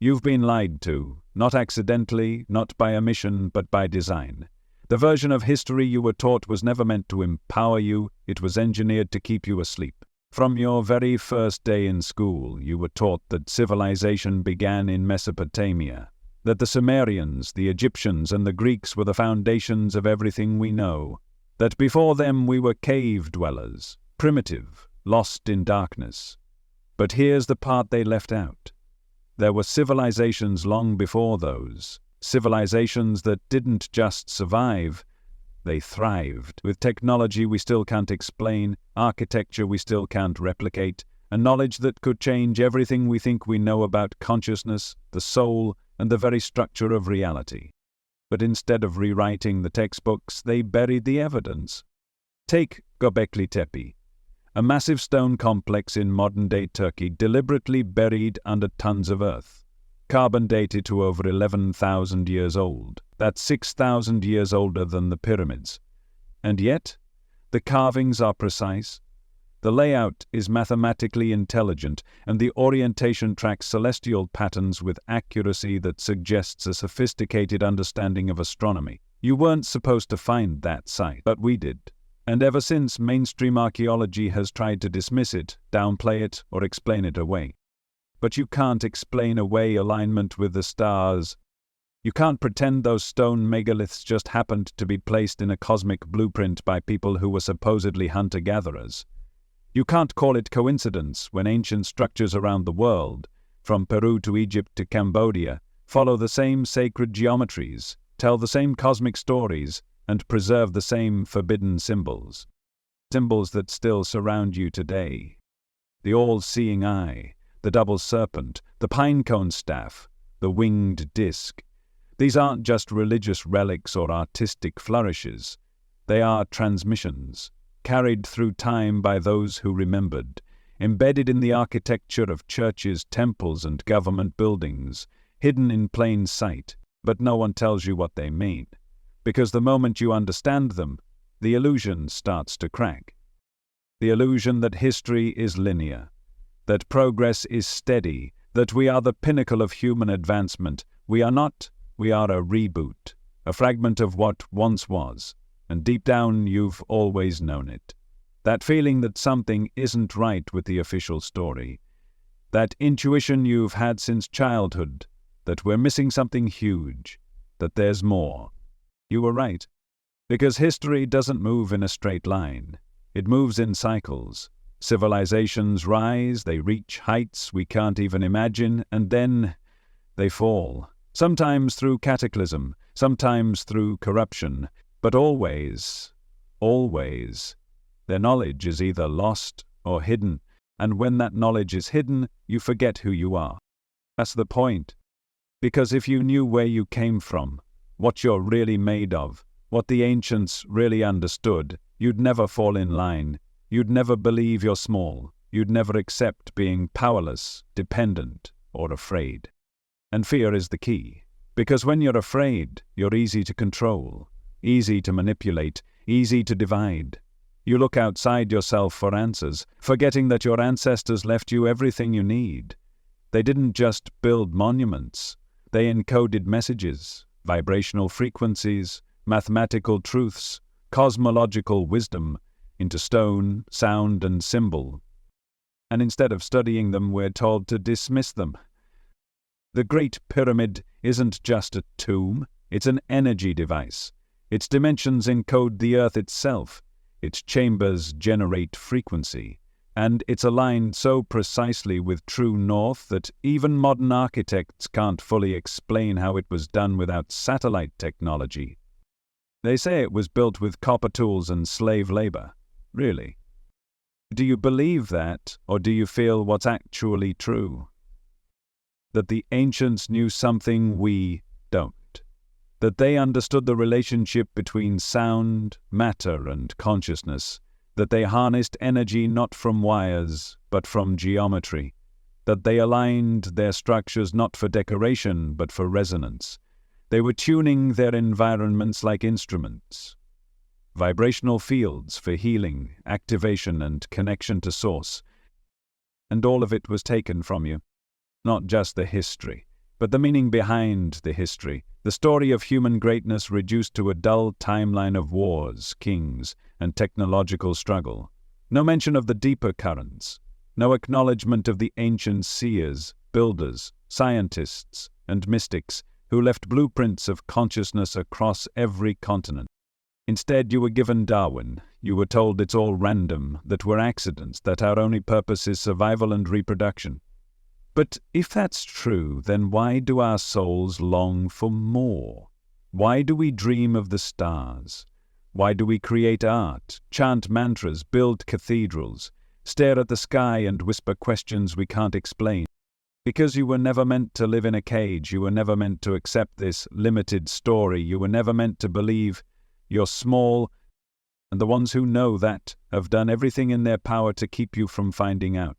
You've been lied to, not accidentally, not by omission, but by design. The version of history you were taught was never meant to empower you, it was engineered to keep you asleep. From your very first day in school, you were taught that civilization began in Mesopotamia, that the Sumerians, the Egyptians, and the Greeks were the foundations of everything we know, that before them we were cave dwellers, primitive, lost in darkness. But here's the part they left out. There were civilizations long before those, civilizations that didn't just survive, they thrived, with technology we still can't explain, architecture we still can't replicate, a knowledge that could change everything we think we know about consciousness, the soul, and the very structure of reality. But instead of rewriting the textbooks, they buried the evidence. Take Göbekli Tepe, a massive stone complex in modern-day Turkey deliberately buried under tons of earth, carbon dated to over 11,000 years old. That's 6,000 years older than the pyramids. And yet, the carvings are precise, the layout is mathematically intelligent, and the orientation tracks celestial patterns with accuracy that suggests a sophisticated understanding of astronomy. You weren't supposed to find that site, but we did. And ever since, mainstream archaeology has tried to dismiss it, downplay it, or explain it away. But you can't explain away alignment with the stars. You can't pretend those stone megaliths just happened to be placed in a cosmic blueprint by people who were supposedly hunter-gatherers. You can't call it coincidence when ancient structures around the world, from Peru to Egypt to Cambodia, follow the same sacred geometries, tell the same cosmic stories, and preserve the same forbidden symbols. Symbols that still surround you today. The all-seeing eye, the double serpent, the pinecone staff, the winged disc. These aren't just religious relics or artistic flourishes. They are transmissions, carried through time by those who remembered, embedded in the architecture of churches, temples, and government buildings, hidden in plain sight, but no one tells you what they mean. Because the moment you understand them, the illusion starts to crack. The illusion that history is linear, that progress is steady, that we are the pinnacle of human advancement. We are not, we are a reboot, a fragment of what once was, and deep down you've always known it. That feeling that something isn't right with the official story, that intuition you've had since childhood, that we're missing something huge, that there's more. You were right, because history doesn't move in a straight line. It moves in cycles. Civilizations rise, they reach heights we can't even imagine, and then they fall. Sometimes through cataclysm, sometimes through corruption, but always, their knowledge is either lost or hidden, and when that knowledge is hidden, you forget who you are. That's the point. Because if you knew where you came from, what you're really made of, what the ancients really understood, you'd never fall in line. You'd never believe you're small. You'd never accept being powerless, dependent, or afraid. And fear is the key. Because when you're afraid, you're easy to control, easy to manipulate, easy to divide. You look outside yourself for answers, forgetting that your ancestors left you everything you need. They didn't just build monuments. They encoded messages, vibrational frequencies, mathematical truths, cosmological wisdom, into stone, sound, and symbol. And instead of studying them, we're told to dismiss them. The Great Pyramid isn't just a tomb, it's an energy device. Its dimensions encode the earth itself. Its chambers generate frequency. And it's aligned so precisely with true north that even modern architects can't fully explain how it was done without satellite technology. They say it was built with copper tools and slave labor. Really? Do you believe that, or do you feel what's actually true? That the ancients knew something we don't. That they understood the relationship between sound, matter, and consciousness. That they harnessed energy not from wires, but from geometry. That they aligned their structures not for decoration, but for resonance. They were tuning their environments like instruments. Vibrational fields for healing, activation, and connection to source. And all of it was taken from you. Not just the history, but the meaning behind the history, the story of human greatness reduced to a dull timeline of wars, kings, and technological struggle. No mention of the deeper currents, no acknowledgement of the ancient seers, builders, scientists, and mystics who left blueprints of consciousness across every continent. Instead, you were given Darwin. You were told it's all random, that we're accidents, that our only purpose is survival and reproduction. But if that's true, then why do our souls long for more? Why do we dream of the stars? Why do we create art, chant mantras, build cathedrals, stare at the sky and whisper questions we can't explain? Because you were never meant to live in a cage. You were never meant to accept this limited story. You were never meant to believe you're small, and the ones who know that have done everything in their power to keep you from finding out.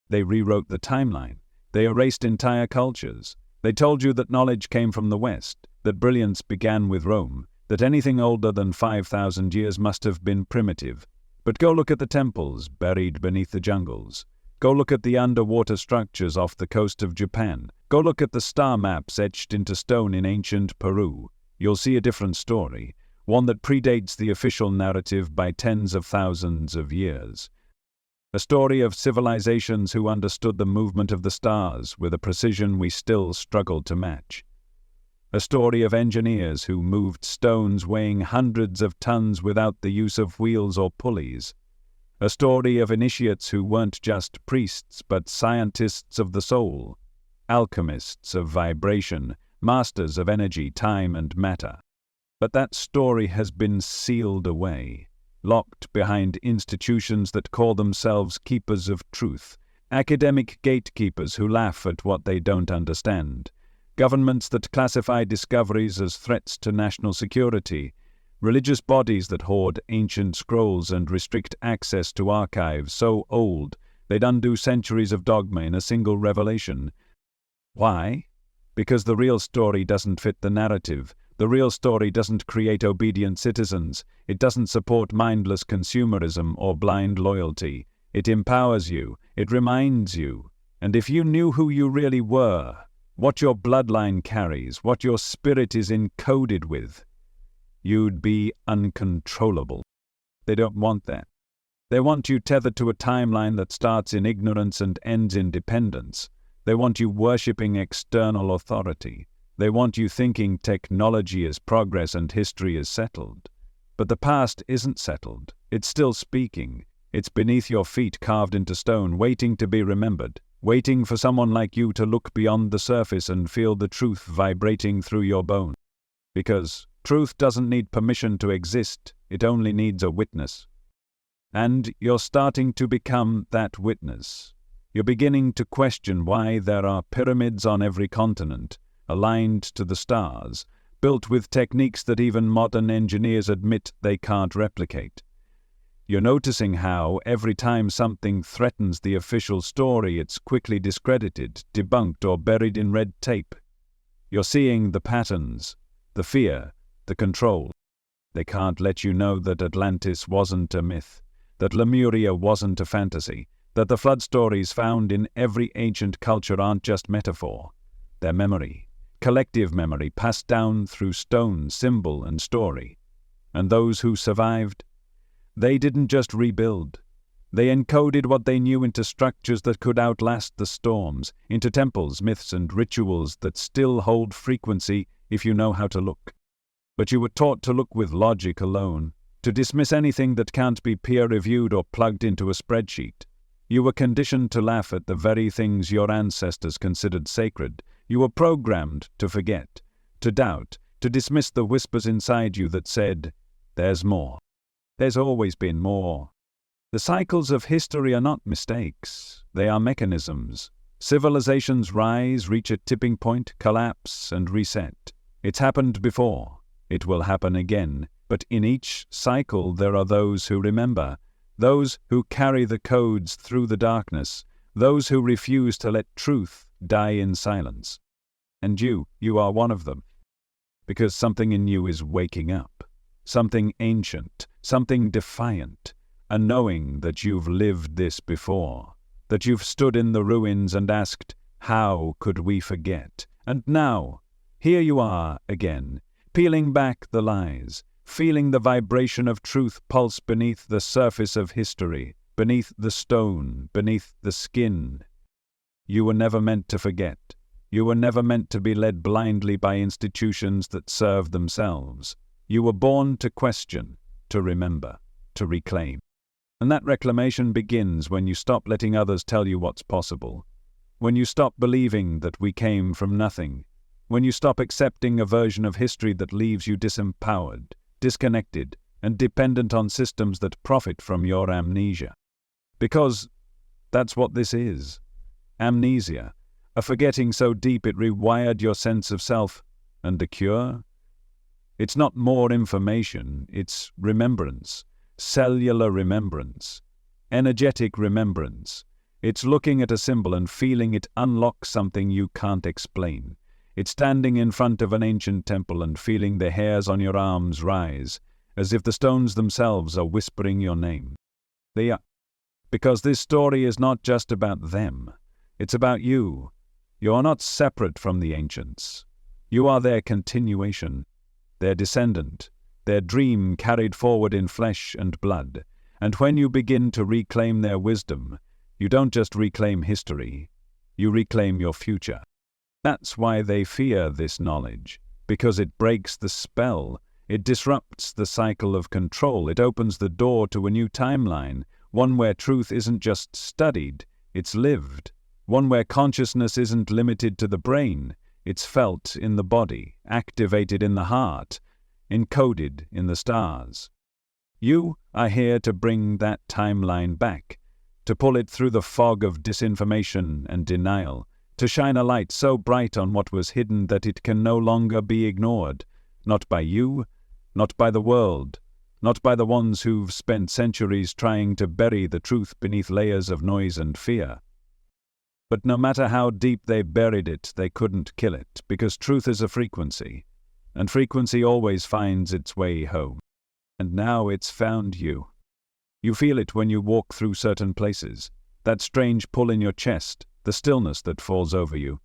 They rewrote the timeline. They erased entire cultures. They told you that knowledge came from the West, that brilliance began with Rome, that anything older than 5,000 years must have been primitive. But go look at the temples buried beneath the jungles. Go look at the underwater structures off the coast of Japan. Go look at the star maps etched into stone in ancient Peru. You'll see a different story, one that predates the official narrative by tens of thousands of years. A story of civilizations who understood the movement of the stars with a precision we still struggle to match. A story of engineers who moved stones weighing hundreds of tons without the use of wheels or pulleys. A story of initiates who weren't just priests but scientists of the soul, alchemists of vibration, masters of energy, time, and matter. But that story has been sealed away, locked behind institutions that call themselves keepers of truth, academic gatekeepers who laugh at what they don't understand, governments that classify discoveries as threats to national security, religious bodies that hoard ancient scrolls and restrict access to archives so old they'd undo centuries of dogma in a single revelation. Why? Because the real story doesn't fit the narrative. The real story doesn't create obedient citizens. It doesn't support mindless consumerism or blind loyalty. It empowers you. It reminds you. And if you knew who you really were, what your bloodline carries, what your spirit is encoded with, you'd be uncontrollable. They don't want that. They want you tethered to a timeline that starts in ignorance and ends in dependence. They want you worshipping external authority. They want you thinking technology is progress and history is settled. But the past isn't settled. It's still speaking. It's beneath your feet, carved into stone, waiting to be remembered, waiting for someone like you to look beyond the surface and feel the truth vibrating through your bones. Because truth doesn't need permission to exist. It only needs a witness. And you're starting to become that witness. You're beginning to question why there are pyramids on every continent, aligned to the stars, built with techniques that even modern engineers admit they can't replicate. You're noticing how, every time something threatens the official story, it's quickly discredited, debunked, or buried in red tape. You're seeing the patterns, the fear, the control. They can't let you know that Atlantis wasn't a myth, that Lemuria wasn't a fantasy, that the flood stories found in every ancient culture aren't just metaphor. They're memory. Collective memory passed down through stone, symbol, and story. And those who survived, they didn't just rebuild. They encoded what they knew into structures that could outlast the storms, into temples, myths, and rituals that still hold frequency if you know how to look. But you were taught to look with logic alone, to dismiss anything that can't be peer-reviewed or plugged into a spreadsheet. You were conditioned to laugh at the very things your ancestors considered sacred. You were programmed to forget, to doubt, to dismiss the whispers inside you that said, "There's more. There's always been more." The cycles of history are not mistakes. They are mechanisms. Civilizations rise, reach a tipping point, collapse, and reset. It's happened before. It will happen again. But in each cycle there are those who remember, those who carry the codes through the darkness, those who refuse to let truth die in silence. And you are one of them. Because something in you is waking up. Something ancient, something defiant, a knowing that you've lived this before, that you've stood in the ruins and asked, how could we forget? And now, here you are again, peeling back the lies, feeling the vibration of truth pulse beneath the surface of history, beneath the stone, beneath the skin. You were never meant to forget. You were never meant to be led blindly by institutions that serve themselves. You were born to question, to remember, to reclaim. And that reclamation begins when you stop letting others tell you what's possible. When you stop believing that we came from nothing. When you stop accepting a version of history that leaves you disempowered, disconnected, and dependent on systems that profit from your amnesia. Because that's what this is. Amnesia. A forgetting so deep it rewired your sense of self. And the cure? It's not more information, it's remembrance. Cellular remembrance. Energetic remembrance. It's looking at a symbol and feeling it unlock something you can't explain. It's standing in front of an ancient temple and feeling the hairs on your arms rise, as if the stones themselves are whispering your name. They are. Because this story is not just about them. It's about you. You're not separate from the ancients. You are their continuation, their descendant, their dream carried forward in flesh and blood. And when you begin to reclaim their wisdom, you don't just reclaim history, you reclaim your future. That's why they fear this knowledge, because it breaks the spell, it disrupts the cycle of control, it opens the door to a new timeline, one where truth isn't just studied, it's lived, one where consciousness isn't limited to the brain, it's felt in the body, activated in the heart, encoded in the stars. You are here to bring that timeline back, to pull it through the fog of disinformation and denial, to shine a light so bright on what was hidden that it can no longer be ignored, not by you, not by the world, not by the ones who've spent centuries trying to bury the truth beneath layers of noise and fear. But no matter how deep they buried it, they couldn't kill it, because truth is a frequency, and frequency always finds its way home. And now it's found you. You feel it when you walk through certain places, that strange pull in your chest, the stillness that falls over you,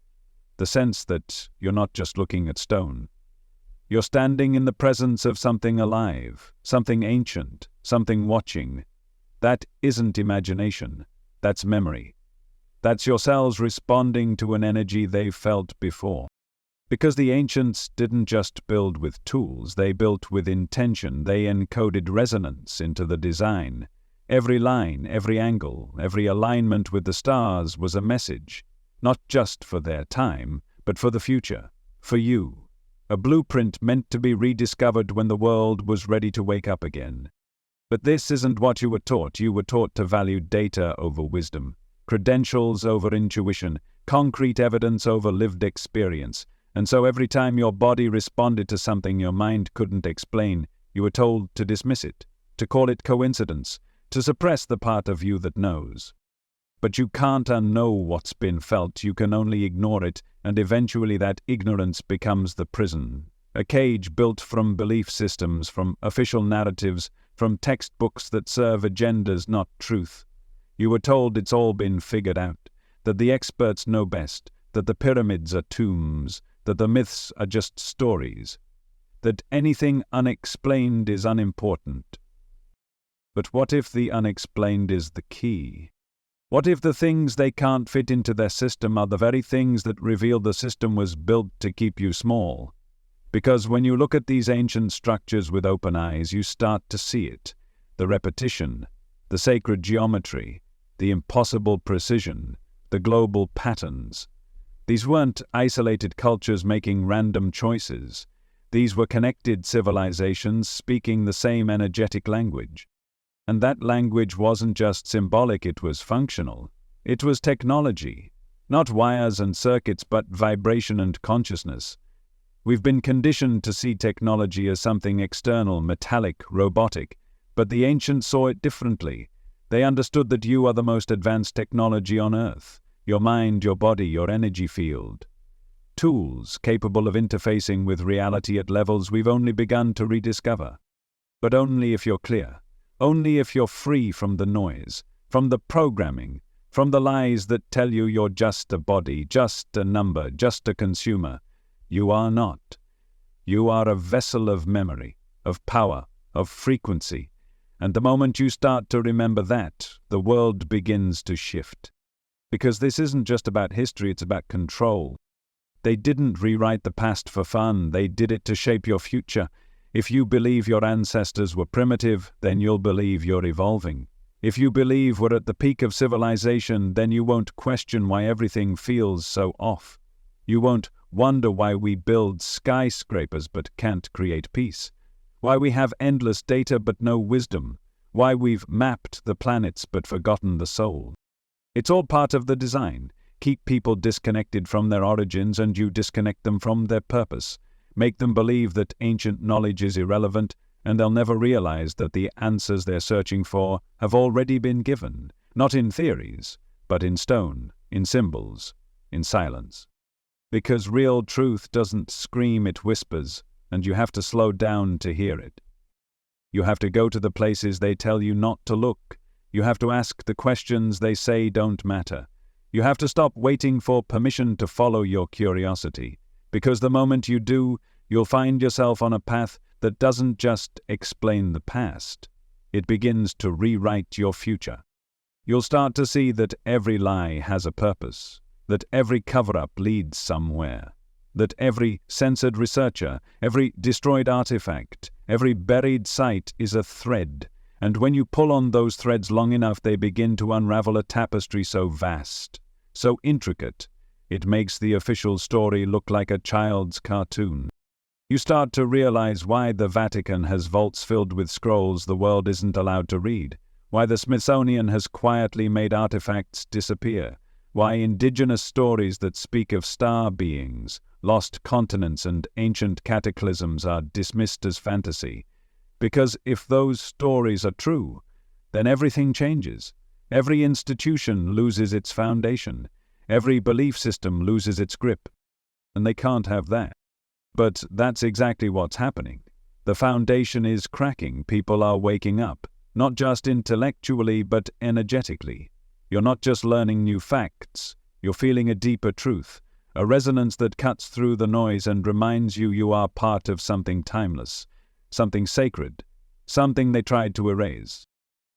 the sense that you're not just looking at stone. You're standing in the presence of something alive, something ancient, something watching. That isn't imagination, that's memory. That's your cells responding to an energy they've felt before. Because the ancients didn't just build with tools, they built with intention, they encoded resonance into the design. Every line, every angle, every alignment with the stars was a message, not just for their time, but for the future, for you. A blueprint meant to be rediscovered when the world was ready to wake up again. But this isn't what you were taught. You were taught to value data over wisdom, credentials over intuition, concrete evidence over lived experience. And so every time your body responded to something your mind couldn't explain, you were told to dismiss it, to call it coincidence, to suppress the part of you that knows. But you can't unknow what's been felt, you can only ignore it, and eventually that ignorance becomes the prison, a cage built from belief systems, from official narratives, from textbooks that serve agendas, not truth. You were told it's all been figured out, that the experts know best, that the pyramids are tombs, that the myths are just stories, that anything unexplained is unimportant. But what if the unexplained is the key? What if the things they can't fit into their system are the very things that reveal the system was built to keep you small? Because when you look at these ancient structures with open eyes, you start to see it, the repetition, the sacred geometry, the impossible precision, the global patterns. These weren't isolated cultures making random choices. These were connected civilizations speaking the same energetic language. And that language wasn't just symbolic, it was functional. It was technology. Not wires and circuits, but vibration and consciousness. We've been conditioned to see technology as something external, metallic, robotic. But the ancients saw it differently. They understood that you are the most advanced technology on Earth. Your mind, your body, your energy field. Tools capable of interfacing with reality at levels we've only begun to rediscover. But only if you're clear. Only if you're free from the noise, from the programming, From the lies that tell you you're just a body, just a number, just a consumer. You are not. You are a vessel of memory, of power, of frequency. And the moment you start to remember that, the world begins to shift. Because this isn't just about history, it's about control. They didn't rewrite the past for fun, they did it to shape your future. If you believe your ancestors were primitive, then you'll believe you're evolving. If you believe we're at the peak of civilization, then you won't question why everything feels so off. You won't wonder why we build skyscrapers but can't create peace. Why we have endless data but no wisdom. Why we've mapped the planets but forgotten the soul. It's all part of the design. Keep people disconnected from their origins and you disconnect them from their purpose. Make them believe that ancient knowledge is irrelevant, and they'll never realize that the answers they're searching for have already been given, not in theories, but in stone, in symbols, in silence. Because real truth doesn't scream, it whispers, and you have to slow down to hear it. You have to go to the places they tell you not to look. You have to ask the questions they say don't matter. You have to stop waiting for permission to follow your curiosity, because the moment you do, you'll find yourself on a path that doesn't just explain the past. It begins to rewrite your future. You'll start to see that every lie has a purpose, that every cover-up leads somewhere, that every censored researcher, every destroyed artifact, every buried site is a thread, and when you pull on those threads long enough they begin to unravel a tapestry so vast, so intricate, it makes the official story look like a child's cartoon. You start to realize why the Vatican has vaults filled with scrolls the world isn't allowed to read, why the Smithsonian has quietly made artifacts disappear, why indigenous stories that speak of star beings, lost continents and ancient cataclysms are dismissed as fantasy. Because if those stories are true, then everything changes. Every institution loses its foundation. Every belief system loses its grip. And they can't have that. But that's exactly what's happening. The foundation is cracking. People are waking up, not just intellectually but energetically. You're not just learning new facts, you're feeling a deeper truth, a resonance that cuts through the noise and reminds you you are part of something timeless, something sacred, something they tried to erase.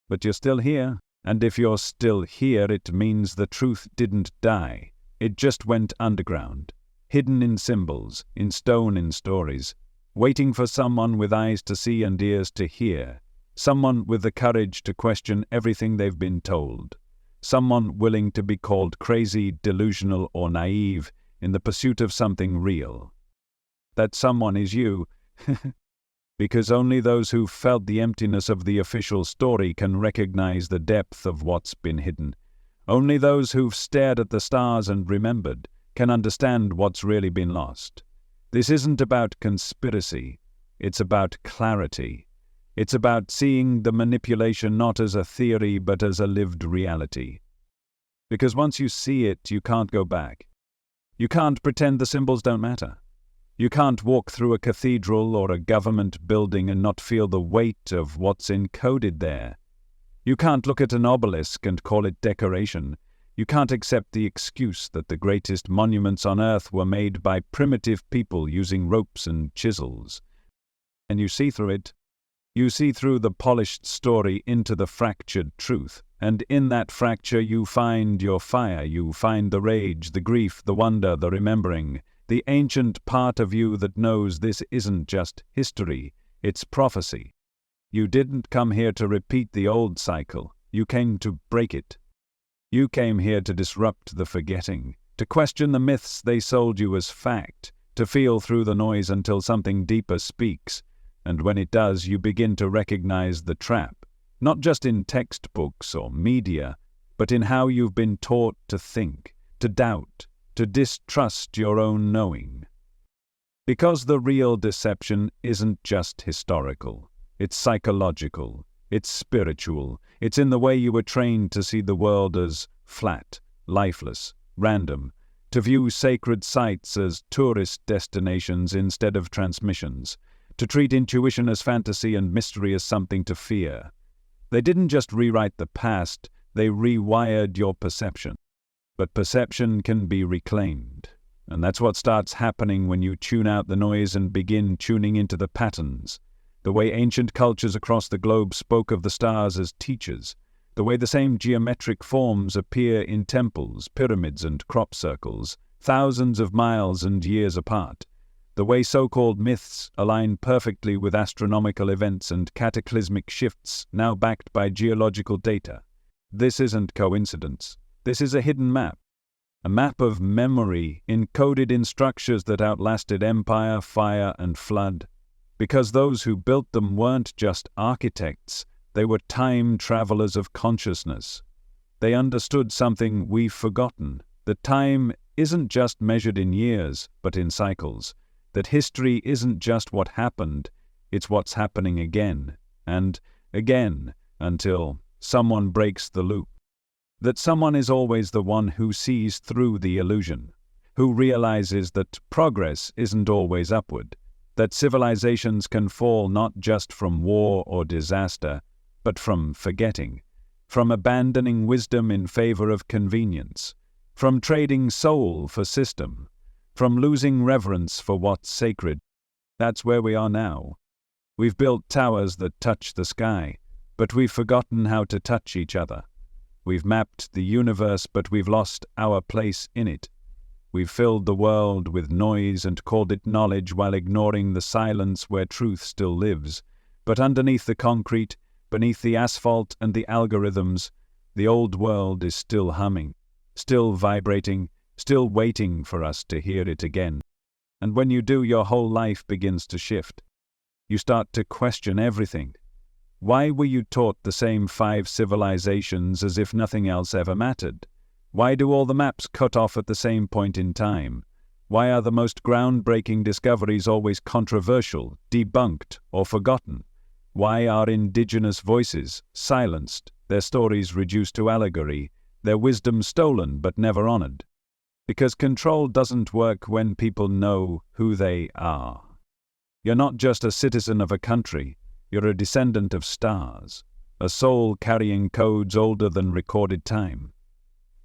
But you're still here, and if you're still here, it means the truth didn't die. It just went underground. Hidden in symbols, in stone, in stories, waiting for someone with eyes to see and ears to hear, someone with the courage to question everything they've been told, someone willing to be called crazy, delusional, or naive in the pursuit of something real. That someone is you, because only those who've felt the emptiness of the official story can recognize the depth of what's been hidden. Only those who've stared at the stars and remembered can understand what's really been lost. This isn't about conspiracy, it's about clarity. It's about seeing the manipulation not as a theory but as a lived reality. Because once you see it, you can't go back. You can't pretend the symbols don't matter. You can't walk through a cathedral or a government building and not feel the weight of what's encoded there. You can't look at an obelisk and call it decoration. You can't accept the excuse that the greatest monuments on earth were made by primitive people using ropes and chisels. And you see through it. You see through the polished story into the fractured truth. And in that fracture you find your fire, you find the rage, the grief, the wonder, the remembering, the ancient part of you that knows this isn't just history, it's prophecy. You didn't come here to repeat the old cycle, you came to break it. You came here to disrupt the forgetting, to question the myths they sold you as fact, to feel through the noise until something deeper speaks, and when it does you begin to recognize the trap, not just in textbooks or media, but in how you've been taught to think, to doubt, to distrust your own knowing. Because the real deception isn't just historical, it's psychological. It's spiritual. It's in the way you were trained to see the world as flat, lifeless, random, to view sacred sites as tourist destinations instead of transmissions, to treat intuition as fantasy and mystery as something to fear. They didn't just rewrite the past, They rewired your perception. But perception can be reclaimed. And that's what starts happening when you tune out the noise and begin tuning into the patterns. The way ancient cultures across the globe spoke of the stars as teachers. The way the same geometric forms appear in temples, pyramids, and crop circles, thousands of miles and years apart. The way so-called myths align perfectly with astronomical events and cataclysmic shifts now backed by geological data. This isn't coincidence. This is a hidden map. A map of memory encoded in structures that outlasted empire, fire, and flood. Because those who built them weren't just architects, they were time travelers of consciousness. They understood something we've forgotten, that time isn't just measured in years, but in cycles. That history isn't just what happened, it's what's happening again, and again, until someone breaks the loop. That someone is always the one who sees through the illusion, who realizes that progress isn't always upward, that civilizations can fall not just from war or disaster, but from forgetting, from abandoning wisdom in favor of convenience, from trading soul for system, from losing reverence for what's sacred. That's where we are now. We've built towers that touch the sky, but we've forgotten how to touch each other. We've mapped the universe, but we've lost our place in it. We've filled the world with noise and called it knowledge while ignoring the silence where truth still lives. But underneath the concrete, beneath the asphalt and the algorithms, the old world is still humming, still vibrating, still waiting for us to hear it again. And when you do, your whole life begins to shift. You start to question everything. Why were you taught the same 5 civilizations as if nothing else ever mattered? Why do all the maps cut off at the same point in time? Why are the most groundbreaking discoveries always controversial, debunked, or forgotten? Why are indigenous voices silenced, their stories reduced to allegory, their wisdom stolen but never honored? Because control doesn't work when people know who they are. You're not just a citizen of a country. You're a descendant of stars, a soul carrying codes older than recorded time.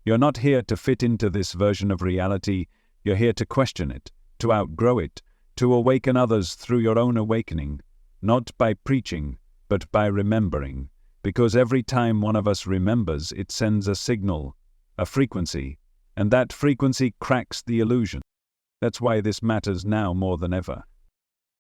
You're not here to fit into this version of reality. You're here to question it, to outgrow it, to awaken others through your own awakening, not by preaching, but by remembering. Because every time one of us remembers, it sends a signal, a frequency, and that frequency cracks the illusion. That's why this matters now more than ever.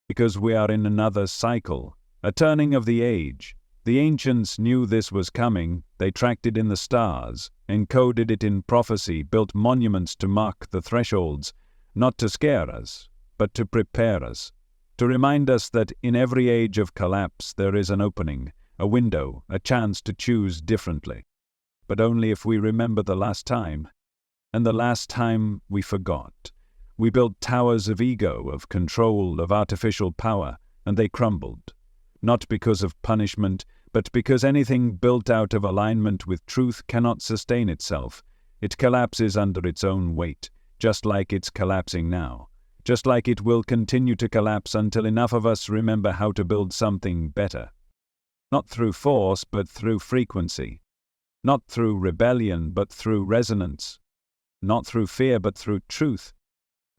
Because we are in another cycle. A turning of the age. The ancients knew this was coming. They tracked it in the stars, encoded it in prophecy, built monuments to mark the thresholds, not to scare us, but to prepare us, to remind us that in every age of collapse there is an opening, a window, a chance to choose differently. But only if we remember the last time. And the last time we forgot. We built towers of ego, of control, of artificial power, and they crumbled. Not because of punishment, but because anything built out of alignment with truth cannot sustain itself. It collapses under its own weight, just like it's collapsing now. Just like it will continue to collapse until enough of us remember how to build something better. Not through force, but through frequency. Not through rebellion, but through resonance. Not through fear, but through truth.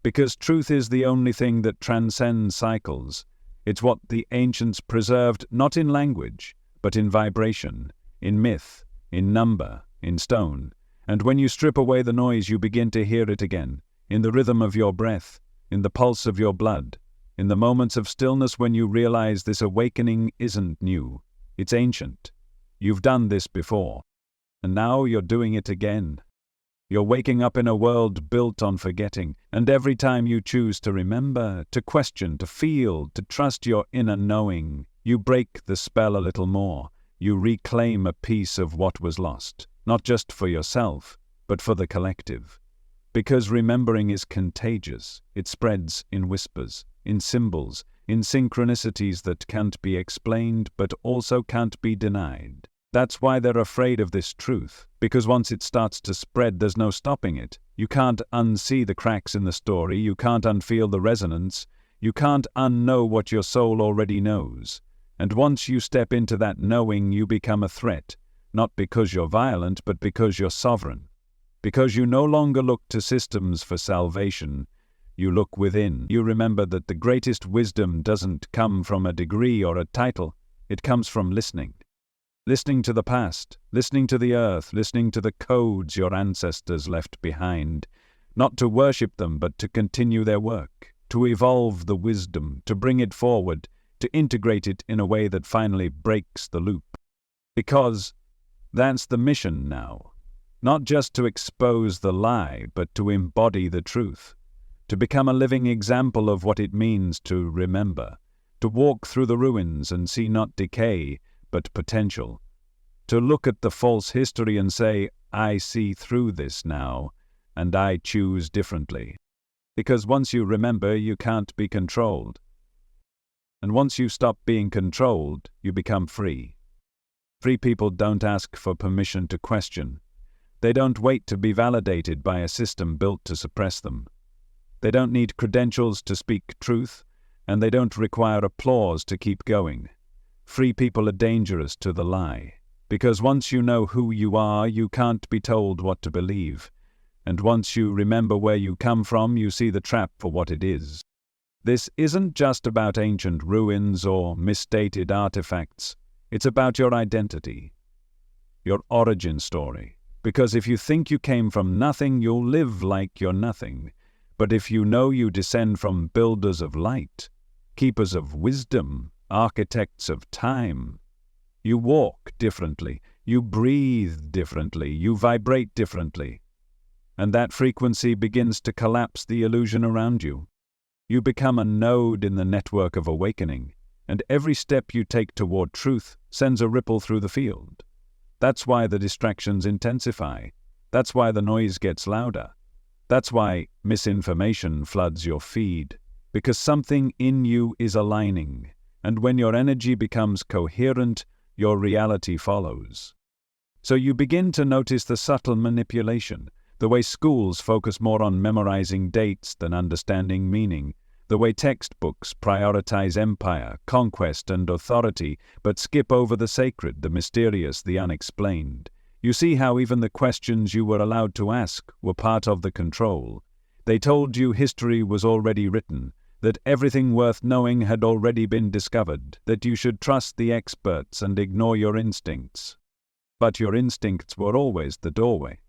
Because truth is the only thing that transcends cycles. It's what the ancients preserved not in language, but in vibration, in myth, in number, in stone. And when you strip away the noise, you begin to hear it again, in the rhythm of your breath, in the pulse of your blood, in the moments of stillness when you realize this awakening isn't new, it's ancient. You've done this before, and now you're doing it again. You're waking up in a world built on forgetting, and every time you choose to remember, to question, to feel, to trust your inner knowing, you break the spell a little more. You reclaim a piece of what was lost, not just for yourself, but for the collective. Because remembering is contagious. It spreads in whispers, in symbols, in synchronicities that can't be explained but also can't be denied. That's why they're afraid of this truth, because once it starts to spread, there's no stopping it. You can't unsee the cracks in the story, you can't unfeel the resonance, you can't unknow what your soul already knows. And once you step into that knowing, you become a threat. not because you're violent, but because you're sovereign. Because you no longer look to systems for salvation, you look within. You remember that the greatest wisdom doesn't come from a degree or a title, it comes from listening. Listening to the past, listening to the earth, listening to the codes your ancestors left behind, not to worship them, but to continue their work, to evolve the wisdom, to bring it forward, to integrate it in a way that finally breaks the loop. Because that's the mission now. Not just to expose the lie, but to embody the truth, to become a living example of what it means to remember, to walk through the ruins and see not decay, but potential, to look at the false history and say, I see through this now, and I choose differently. Because once you remember, you can't be controlled. And once you stop being controlled, you become free. Free people don't ask for permission to question. They don't wait to be validated by a system built to suppress them. They don't need credentials to speak truth, and they don't require applause to keep going. Free people are dangerous to the lie, because once you know who you are, you can't be told what to believe. And once you remember where you come from, you see the trap for what it is. This isn't just about ancient ruins or misstated artifacts. It's about your identity, your origin story. Because if you think you came from nothing, you'll live like you're nothing. But if you know you descend from builders of light, keepers of wisdom, architects of time, you walk differently, you breathe differently, you vibrate differently. And that frequency begins to collapse the illusion around you. You become a node in the network of awakening, and every step you take toward truth sends a ripple through the field. That's why the distractions intensify. That's why the noise gets louder. That's why misinformation floods your feed. Because something in you is aligning. And when your energy becomes coherent, your reality follows. So you begin to notice the subtle manipulation, the way schools focus more on memorizing dates than understanding meaning, the way textbooks prioritize empire, conquest, and authority, but skip over the sacred, the mysterious, the unexplained. You see how even the questions you were allowed to ask were part of the control. They told you history was already written, that everything worth knowing had already been discovered, that you should trust the experts and ignore your instincts. But your instincts were always the doorway.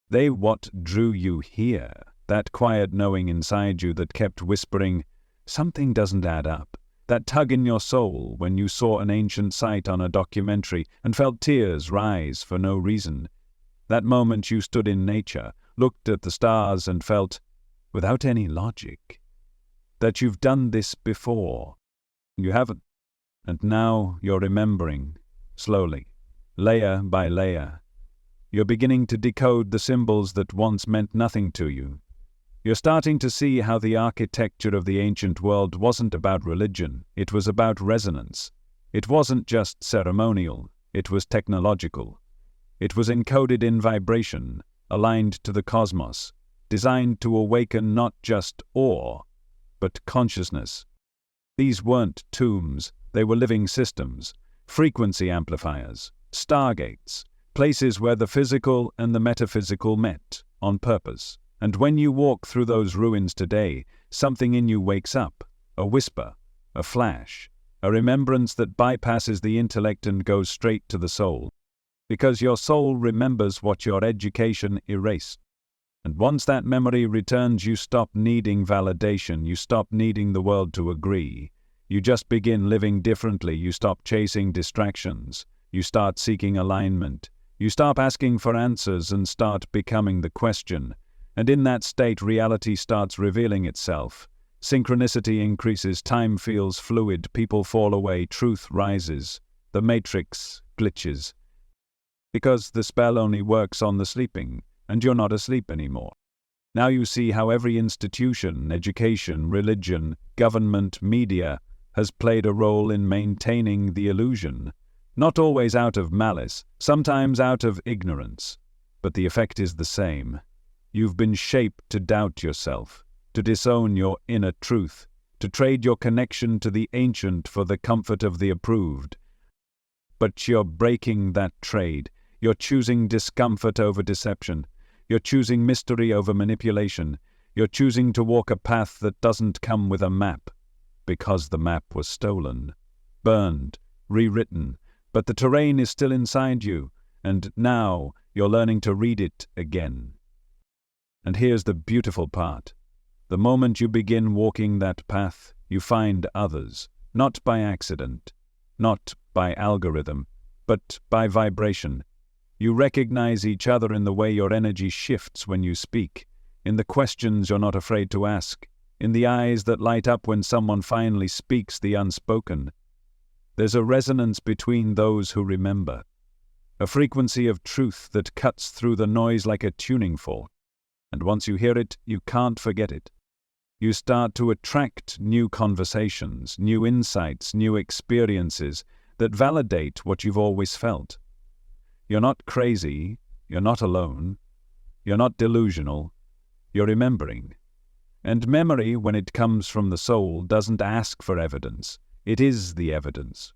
They what drew you here. That quiet knowing inside you that kept whispering, something doesn't add up. That tug in your soul when you saw an ancient site on a documentary and felt tears rise for no reason. That moment you stood in nature, looked at the stars and felt, without any logic, that you've done this before. You haven't. And now you're remembering, slowly, layer by layer. You're beginning to decode the symbols that once meant nothing to you. You're starting to see how the architecture of the ancient world wasn't about religion, it was about resonance. It wasn't just ceremonial, it was technological. It was encoded in vibration, aligned to the cosmos, designed to awaken not just awe, but consciousness. These weren't tombs, they were living systems, frequency amplifiers, stargates, places where the physical and the metaphysical met, on purpose. And when you walk through those ruins today, something in you wakes up, a whisper, a flash, a remembrance that bypasses the intellect and goes straight to the soul. Because your soul remembers what your education erased. And once that memory returns, you stop needing validation, you stop needing the world to agree. You just begin living differently, you stop chasing distractions, you start seeking alignment, you stop asking for answers and start becoming the question. And in that state, reality starts revealing itself. Synchronicity increases, time feels fluid, people fall away, truth rises, the matrix glitches. Because the spell only works on the sleeping, and you're not asleep anymore. Now you see how every institution, education, religion, government, media, has played a role in maintaining the illusion. Not always out of malice, sometimes out of ignorance. But the effect is the same. You've been shaped to doubt yourself, to disown your inner truth, to trade your connection to the ancient for the comfort of the approved. But you're breaking that trade. You're choosing discomfort over deception. You're choosing mystery over manipulation. You're choosing to walk a path that doesn't come with a map, because the map was stolen, burned, rewritten, but the terrain is still inside you, and now you're learning to read it again. And here's the beautiful part. The moment you begin walking that path, you find others, not by accident, not by algorithm, but by vibration. You recognize each other in the way your energy shifts when you speak, in the questions you're not afraid to ask, in the eyes that light up when someone finally speaks the unspoken. There's a resonance between those who remember, a frequency of truth that cuts through the noise like a tuning fork. And once you hear it, you can't forget it. You start to attract new conversations, new insights, new experiences that validate what you've always felt. You're not crazy, you're not alone, you're not delusional, you're remembering. And memory, when it comes from the soul, doesn't ask for evidence. It is the evidence.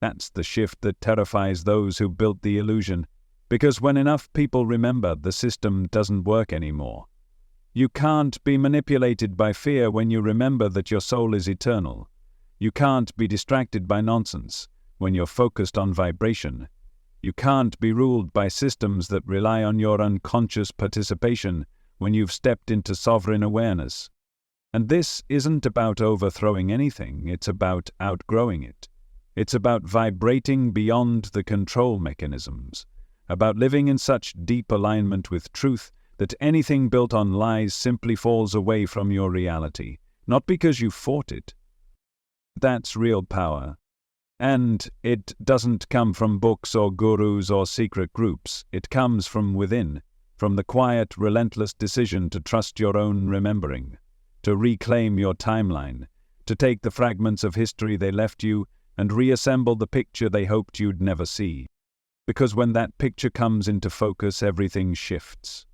That's the shift that terrifies those who built the illusion, because when enough people remember, the system doesn't work anymore. You can't be manipulated by fear when you remember that your soul is eternal. You can't be distracted by nonsense when you're focused on vibration. You can't be ruled by systems that rely on your unconscious participation when you've stepped into sovereign awareness. And this isn't about overthrowing anything, it's about outgrowing it. It's about vibrating beyond the control mechanisms, about living in such deep alignment with truth that anything built on lies simply falls away from your reality, not because you fought it. That's real power. And it doesn't come from books or gurus or secret groups. It comes from within, from the quiet, relentless decision to trust your own remembering, to reclaim your timeline, to take the fragments of history they left you and reassemble the picture they hoped you'd never see. Because when that picture comes into focus, everything shifts.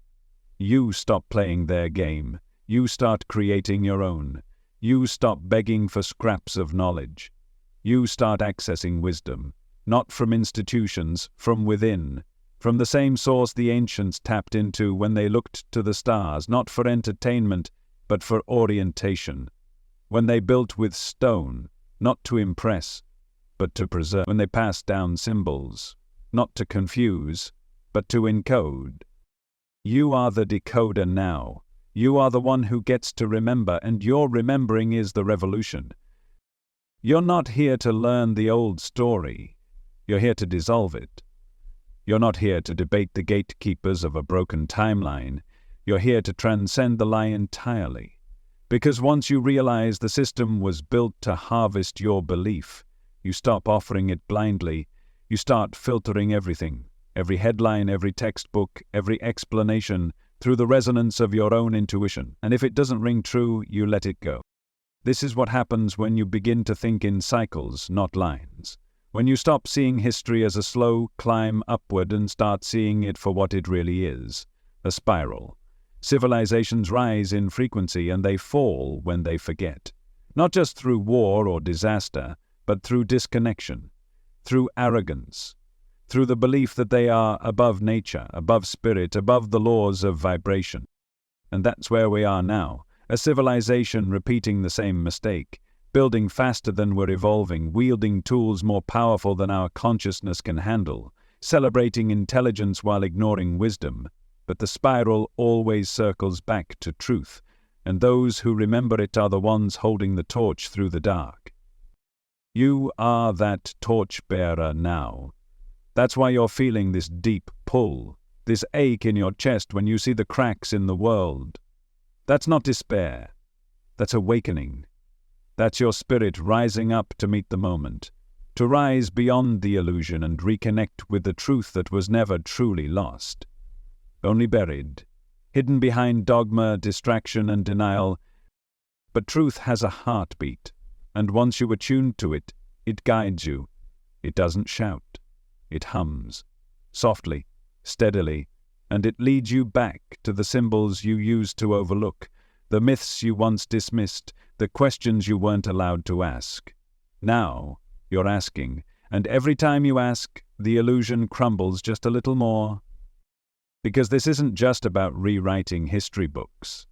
You stop playing their game. You start creating your own. You stop begging for scraps of knowledge. You start accessing wisdom, not from institutions, from within, from the same source the ancients tapped into when they looked to the stars, not for entertainment, but for orientation. When they built with stone, not to impress, but to preserve. When they passed down symbols, not to confuse, but to encode. You are the decoder now. You are the one who gets to remember, and your remembering is the revolution. You're not here to learn the old story. You're here to dissolve it. You're not here to debate the gatekeepers of a broken timeline. You're here to transcend the lie entirely. Because once you realize the system was built to harvest your belief, you stop offering it blindly. You start filtering everything. Every headline, every textbook, every explanation, through the resonance of your own intuition. And if it doesn't ring true, you let it go. This is what happens when you begin to think in cycles, not lines. When you stop seeing history as a slow climb upward and start seeing it for what it really is, a spiral. Civilizations rise in frequency and they fall when they forget. Not just through war or disaster, but through disconnection, through arrogance, through the belief that they are above nature, above spirit, above the laws of vibration. And that's where we are now, a civilization repeating the same mistake, building faster than we're evolving, wielding tools more powerful than our consciousness can handle, celebrating intelligence while ignoring wisdom. But the spiral always circles back to truth, and those who remember it are the ones holding the torch through the dark. You are that torch-bearer now. That's why you're feeling this deep pull, this ache in your chest when you see the cracks in the world. That's not despair. That's awakening. That's your spirit rising up to meet the moment, to rise beyond the illusion and reconnect with the truth that was never truly lost, only buried, hidden behind dogma, distraction, and denial. But truth has a heartbeat, and once you attune to it, it guides you. It doesn't shout. It hums, softly, steadily, and it leads you back to the symbols you used to overlook, the myths you once dismissed, the questions you weren't allowed to ask. Now you're asking, And every time you ask, the illusion crumbles just a little more. Because this isn't just about rewriting history books.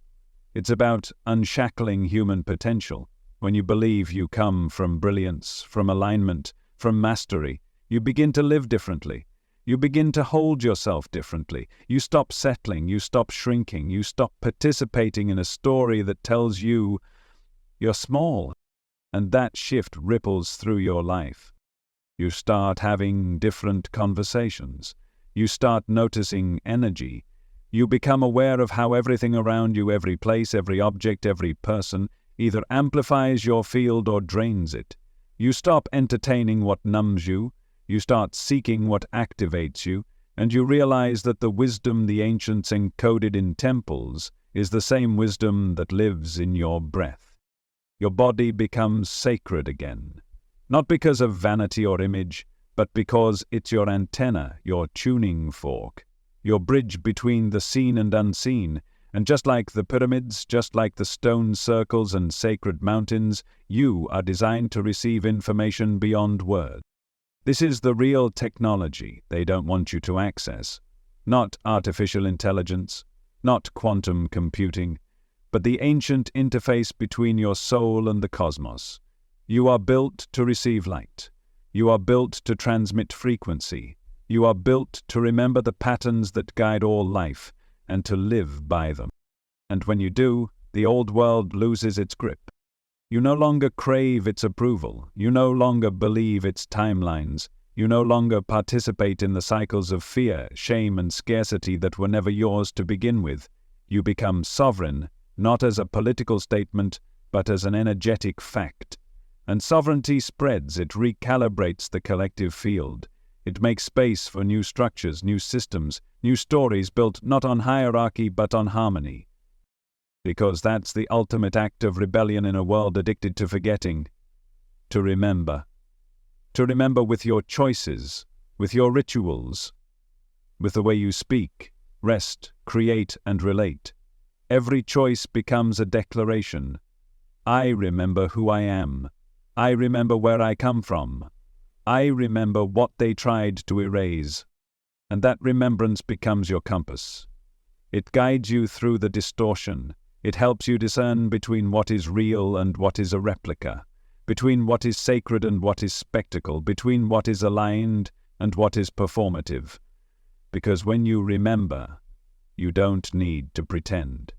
It's about unshackling human potential. When you believe you come from brilliance, from alignment, from mastery, you begin to live differently. You begin to hold yourself differently. You stop settling, you stop shrinking, you stop participating in a story that tells you you're small. And that shift ripples through your life. You start having different conversations. You start noticing energy. You become aware of how everything around you, every place, every object, every person, either amplifies your field or drains it. You stop entertaining what numbs you. You start seeking what activates you, and you realize that the wisdom the ancients encoded in temples is the same wisdom that lives in your breath. Your body becomes sacred again, not because of vanity or image, but because it's your antenna, your tuning fork, your bridge between the seen and unseen. And just like the pyramids, just like the stone circles and sacred mountains, you are designed to receive information beyond words. This is the real technology they don't want you to access. Not artificial intelligence, not quantum computing, but the ancient interface between your soul and the cosmos. You are built to receive light. You are built to transmit frequency. You are built to remember the patterns that guide all life and to live by them. And when you do, the old world loses its grip. You no longer crave its approval. You no longer believe its timelines. You no longer participate in the cycles of fear, shame, and scarcity that were never yours to begin with. You become sovereign, not as a political statement, but as an energetic fact. And sovereignty spreads, it recalibrates the collective field. It makes space for new structures, new systems, new stories built not on hierarchy but on harmony. Because that's the ultimate act of rebellion in a world addicted to forgetting. To remember. To remember with your choices, with your rituals, with the way you speak, rest, create, and relate. Every choice becomes a declaration. I remember who I am. I remember where I come from. I remember what they tried to erase. And that remembrance becomes your compass. It guides you through the distortion. It helps you discern between what is real and what is a replica, between what is sacred and what is spectacle, between what is aligned and what is performative. Because when you remember, you don't need to pretend.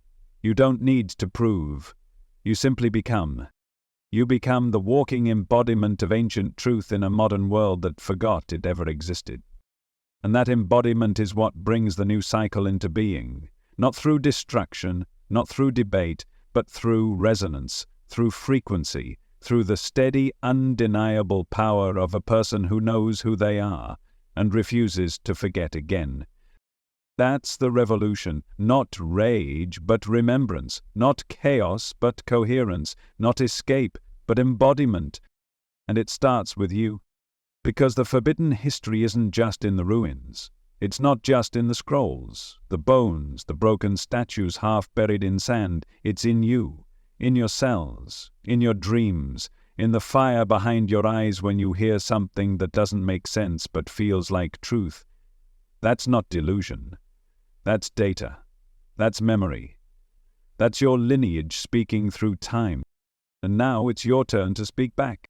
You don't need to prove. You simply become. You become the walking embodiment of ancient truth in a modern world that forgot it ever existed. And that embodiment is what brings the new cycle into being, not through destruction, not through debate, but through resonance, through frequency, through the steady, undeniable power of a person who knows who they are and refuses to forget again. That's the revolution, not rage, but remembrance, not chaos, but coherence, not escape, but embodiment. And it starts with you. Because the forbidden history isn't just in the ruins. It's not just in the scrolls, the bones, the broken statues half buried in sand. It's in you, in your cells, in your dreams, in the fire behind your eyes when you hear something that doesn't make sense but feels like truth. That's not delusion. That's data. That's memory. That's your lineage speaking through time. And now it's your turn to speak back.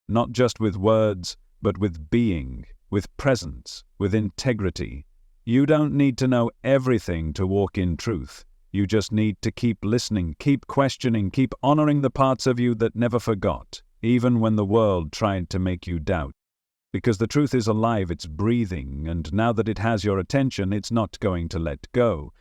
Not just with words, but with being, with presence, with integrity. You don't need to know everything to walk in truth. You just need to keep listening, keep questioning, keep honoring the parts of you that never forgot, even when the world tried to make you doubt. Because the truth is alive, it's breathing, and now that it has your attention, it's not going to let go.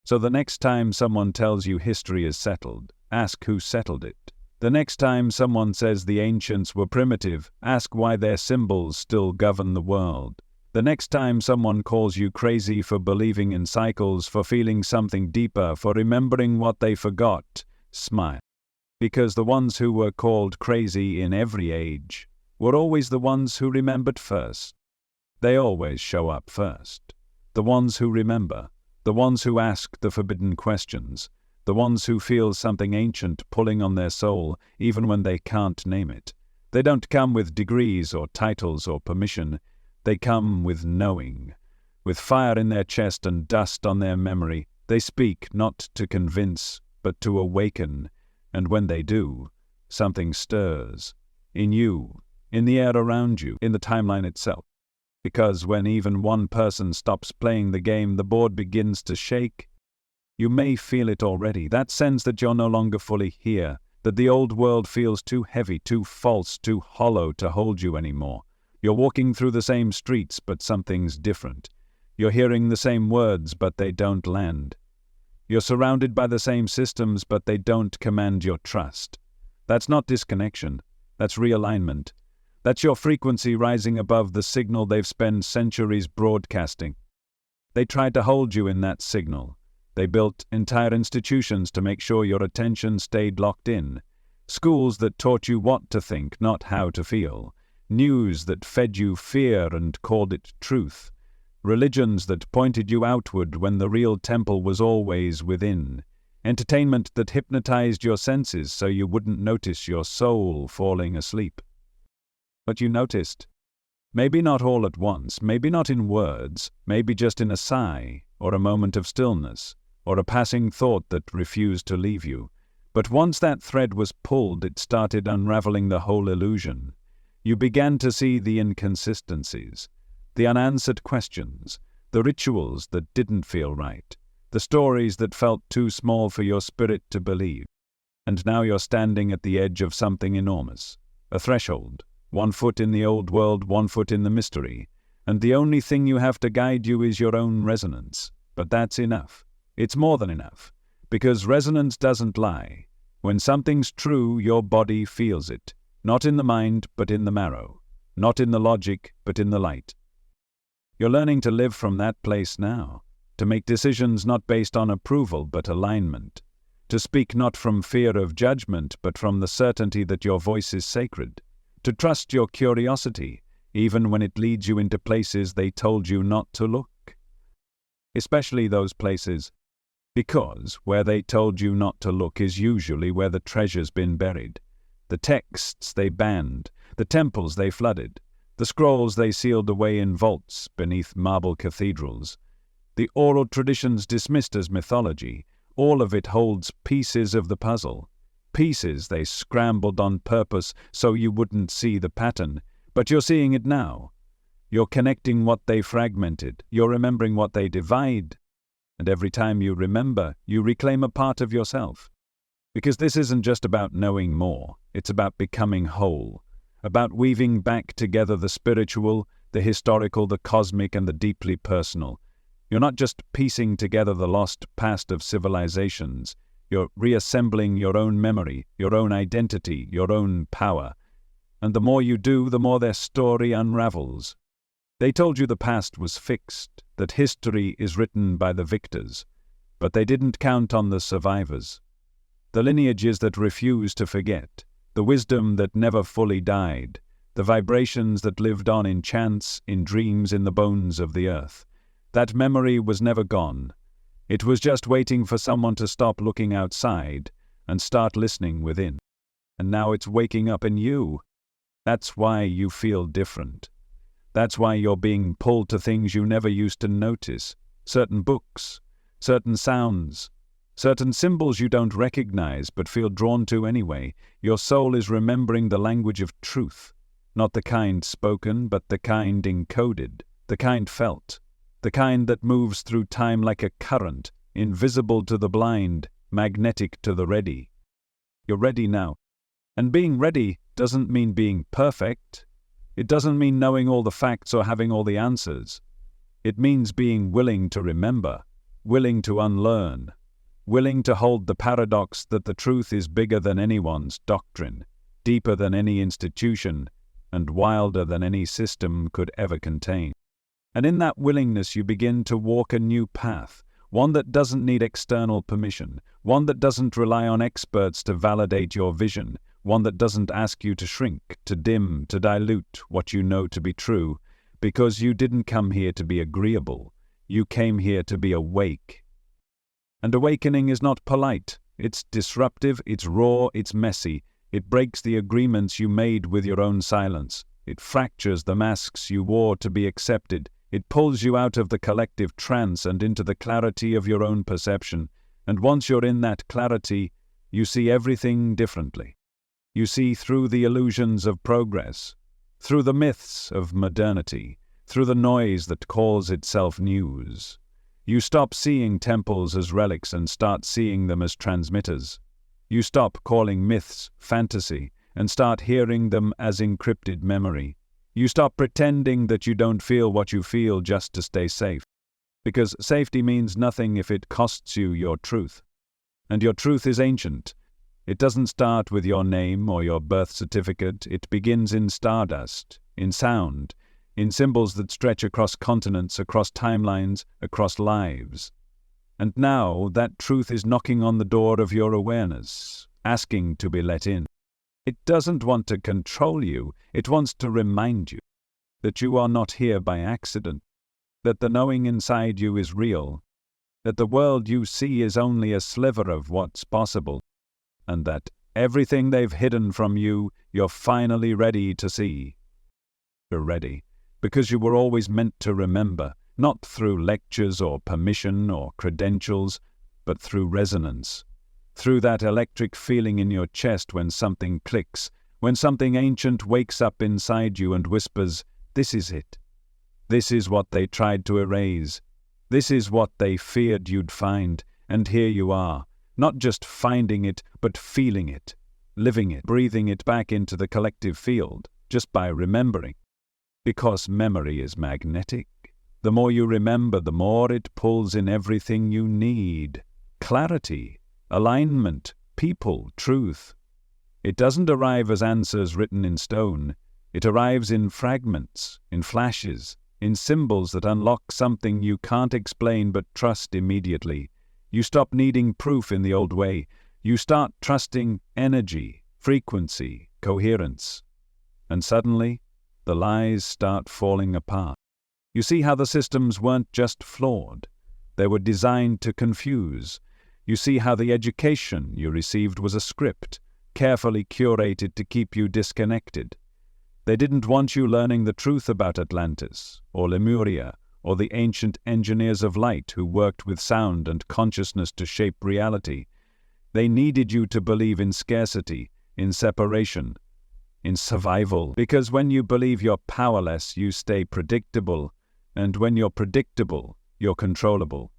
So the next time someone tells you history is settled, ask who settled it. The next time someone says the ancients were primitive, ask why their symbols still govern the world. The next time someone calls you crazy for believing in cycles, for feeling something deeper, for remembering what they forgot, smile. Because the ones who were called crazy in every age were always the ones who remembered first. They always show up first. The ones who remember, the ones who ask the forbidden questions, the ones who feel something ancient pulling on their soul even when they can't name it, They don't come with degrees or titles or permission. They come with knowing. With fire in their chest and dust on their memory, they speak not to convince, but to awaken. And when they do, something stirs. In you, in the air around you, in the timeline itself. Because when even one person stops playing the game, the board begins to shake. You may feel it already, that sense that you're no longer fully here, that the old world feels too heavy, too false, too hollow to hold you anymore. You're walking through the same streets, but something's different. You're hearing the same words, but they don't land. You're surrounded by the same systems, but they don't command your trust. That's not disconnection. That's realignment. That's your frequency rising above the signal they've spent centuries broadcasting. They tried to hold you in that signal. They built entire institutions to make sure your attention stayed locked in. Schools that taught you what to think, not how to feel. News that fed you fear and called it truth. Religions that pointed you outward when the real temple was always within. Entertainment that hypnotized your senses so you wouldn't notice your soul falling asleep. But you noticed. Maybe not all at once, maybe not in words, maybe just in a sigh, or a moment of stillness, or a passing thought that refused to leave you. But once that thread was pulled, it started unraveling the whole illusion. You began to see the inconsistencies, the unanswered questions, the rituals that didn't feel right, the stories that felt too small for your spirit to believe. And now you're standing at the edge of something enormous, a threshold. 1 foot in the old world, 1 foot in the mystery, and the only thing you have to guide you is your own resonance. But that's enough. It's more than enough, because resonance doesn't lie. When something's true, your body feels it, not in the mind, but in the marrow, not in the logic, but in the light. You're learning to live from that place now, to make decisions not based on approval, but alignment, to speak not from fear of judgment, but from the certainty that your voice is sacred. To trust your curiosity, even when it leads you into places they told you not to look. Especially those places, because where they told you not to look is usually where the treasure's been buried. The texts they banned, the temples they flooded, the scrolls they sealed away in vaults beneath marble cathedrals. The oral traditions dismissed as mythology, all of it holds pieces of the puzzle. Pieces they scrambled on purpose so you wouldn't see the pattern, but you're seeing it now. You're connecting what they fragmented, you're remembering what they divide, and every time you remember, you reclaim a part of yourself. Because this isn't just about knowing more, it's about becoming whole, about weaving back together the spiritual, the historical, the cosmic, and the deeply personal. You're not just piecing together the lost past of civilizations. You're reassembling your own memory, your own identity, your own power. And the more you do, the more their story unravels. They told you the past was fixed, that history is written by the victors. But they didn't count on the survivors. The lineages that refuse to forget, the wisdom that never fully died, the vibrations that lived on in chants, in dreams, in the bones of the earth. That memory was never gone. It was just waiting for someone to stop looking outside and start listening within. And now it's waking up in you. That's why you feel different. That's why you're being pulled to things you never used to notice. Certain books, certain sounds, certain symbols you don't recognize but feel drawn to anyway. Your soul is remembering the language of truth, not the kind spoken, but the kind encoded, the kind felt. The kind that moves through time like a current, invisible to the blind, magnetic to the ready. You're ready now. And being ready doesn't mean being perfect. It doesn't mean knowing all the facts or having all the answers. It means being willing to remember, willing to unlearn, willing to hold the paradox that the truth is bigger than anyone's doctrine, deeper than any institution, and wilder than any system could ever contain. And in that willingness you begin to walk a new path, one that doesn't need external permission, one that doesn't rely on experts to validate your vision, one that doesn't ask you to shrink, to dim, to dilute what you know to be true, because you didn't come here to be agreeable, you came here to be awake. And awakening is not polite, it's disruptive, it's raw, it's messy, It breaks the agreements you made with your own silence. It fractures the masks you wore to be accepted. It pulls you out of the collective trance and into the clarity of your own perception. And once you're in that clarity, you see everything differently. You see through the illusions of progress, through the myths of modernity, through the noise that calls itself news. You stop seeing temples as relics and start seeing them as transmitters. You stop calling myths fantasy and start hearing them as encrypted memory. You stop pretending that you don't feel what you feel just to stay safe. Because safety means nothing if it costs you your truth. And your truth is ancient. It doesn't start with your name or your birth certificate. It begins in stardust, in sound, in symbols that stretch across continents, across timelines, across lives. And now that truth is knocking on the door of your awareness, asking to be let in. It doesn't want to control you. It wants to remind you that you are not here by accident, that the knowing inside you is real, that the world you see is only a sliver of what's possible, and that everything they've hidden from you, you're finally ready to see. You're ready, because you were always meant to remember, not through lectures or permission or credentials, but through resonance, through that electric feeling in your chest when something clicks, when something ancient wakes up inside you and whispers, "This is it. This is what they tried to erase. This is what they feared you'd find, and here you are, not just finding it, but feeling it, living it, breathing it back into the collective field, just by remembering. Because memory is magnetic. The more you remember, the more it pulls in everything you need. Clarity, alignment, people, truth. It doesn't arrive as answers written in stone. It arrives in fragments, in flashes, in symbols that unlock something you can't explain but trust immediately. You stop needing proof in the old way. You start trusting energy, frequency, coherence. And suddenly, the lies start falling apart. You see how the systems weren't just flawed. They were designed to confuse. You see how the education you received was a script, carefully curated to keep you disconnected. They didn't want you learning the truth about Atlantis, or Lemuria, or the ancient engineers of light who worked with sound and consciousness to shape reality. They needed you to believe in scarcity, in separation, in survival. Because when you believe you're powerless, you stay predictable. And when you're predictable, you're controllable.